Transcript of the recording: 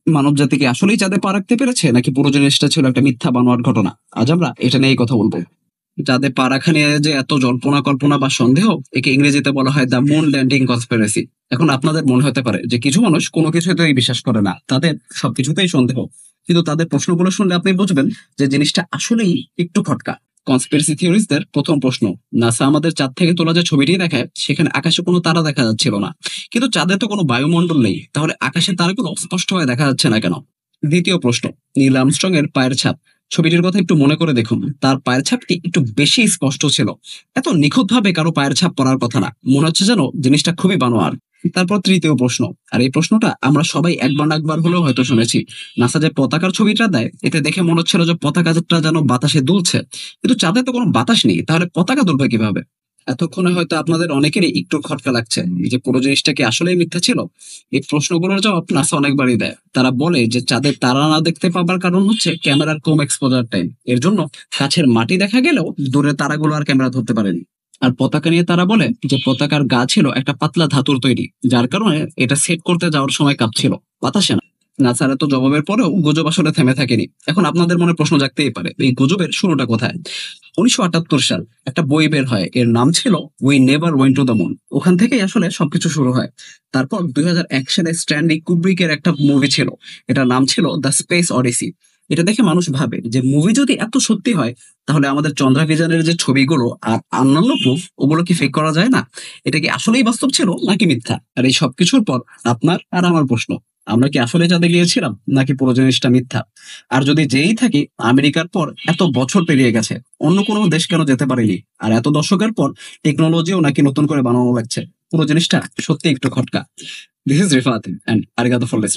মানব জাতিকে আসলেই চাঁদে পা রাখতে পেরেছে নাকি পুরো জিনিসটা ছিল একটা মিথ্যা বানোয়াট ঘটনা? আজ আমরা এটা নিয়েই কথা বলবো। চাঁদে পা রাখা নিয়ে যে এত জল্পনা কল্পনা বা সন্দেহ, একে ইংরেজিতে বলা হয় দ্য মুন ল্যান্ডিং কনস্পিরেসি। এখন আপনাদের মনে হতে পারে যে কিছু মানুষ কোনো কিছুতেই বিশ্বাস করে না, তাদের সবকিছুতেই সন্দেহ। কিন্তু তাদের প্রশ্নগুলো শুনলে আপনি বুঝবেন যে জিনিসটা আসলেই একটু খটকা। কনস্পিরেসি থিওরিস্টদের প্রথম প্রশ্ন: নাসা আমাদের চাঁদ থেকে তোলা যে ছবিটি দেখায় সেখানে আকাশে কোনো তারা দেখা যাচ্ছিল না, কিন্তু চাঁদে তো কোনো বায়ুমণ্ডল নেই, তাহলে আকাশের তারাগুলো স্পষ্টভাবে দেখা যাচ্ছে না কেন? দ্বিতীয় প্রশ্ন: নীল আর্মস্ট্রং এর পায়ের ছাপ, ছবিটির কথা একটু মনে করে দেখুন, তার পায়ের ছাপটি একটু বেশি স্পষ্ট ছিল। এত নিখুঁতভাবে কারো পায়ের ছাপ পড়ার কথা না, মনে হচ্ছে যেন জিনিসটা খুবই বানোয়ার। তারপর তৃতীয় প্রশ্ন, আর এই প্রশ্নটা আমরা সবাই একবার না একবার হলেও হয়তো শুনেছি। নাসা যে পতাকার ছবিটা দেয়, এতে দেখে মনে হচ্ছিল যে পতাকাটা যেন বাতাসে দুলছে, কিন্তু চাঁদে তো কোনো বাতাস নেই, তাহলে পতাকা দুলবে কিভাবে? এতক্ষণে হয়তো আপনাদের অনেকেরই একটু খটকা লাগছে যে পুরো জিনিসটা কি আসলেই মিথ্যা ছিল। এই প্রশ্নগুলোর জবাব নাসা অনেকবারই দেয়। তারা বলে যে চাঁদের তারা না দেখতে পাবার কারণ হচ্ছে ক্যামেরার কম এক্সপোজার টাইম, এর জন্য কাছের মাটি দেখা গেলেও দূরের তারাগুলো আর ক্যামেরা ধরতে পারেনি। আর পতাকা নিয়ে তারা বলে যে পতাকার গা ছিল একটা পাতলা ধাতুর তৈরি, যার কারণে এটা সেট করতে যাওয়ার সময় কাঁপছিল, বাতাসে না। নাসার এত জবাবের পরেও গুজব আসলে থেমে থাকেনি। এখন আপনাদের মনে প্রশ্ন জাগতেই পারে, এই গুজবের শুরুটা কোথায়? ১৯৭৮ সাল একটা বই বের হয়, এর নাম ছিল we never went to the moon. ওখান থেকেই আসলে সবকিছু শুরু হয়। তারপর ২০০১ সালে স্ট্যানলি কুব্রিকের একটা মুভি ছিল, এটার নাম ছিল দ্য স্পেস অডিসি। এটা দেখে মানুষ ভাবে যে মুভি যদি এত সত্যি হয়, তাহলে আমাদের চন্দ্রাভিযানের যে ছবিগুলো আর অন্যান্য প্রুফ, ওগুলো কি ফেক করা যায় না? এটা কি আসলেই বাস্তব ছিল নাকি মিথ্যা? আর এই সবকিছুর পর আপনার আর আমার প্রশ্ন: আমরা কি আসলে চাঁদে গিয়েছিলাম নাকি পুরো জিনিসটা মিথ্যা? আর যদি যেই থাকি, আমেরিকার পর এত বছর পেরিয়ে গেছে, অন্য কোনো দেশ কেন যেতে পারেনি? আর এত দশকের পর টেকনোলজিও নাকি নতুন করে বানানো লাগছে। পুরো জিনিসটা সত্যি একটু খটকা। দিস ইজ রিফাত, এন্ড আরিগাতো ফর লিসনিং।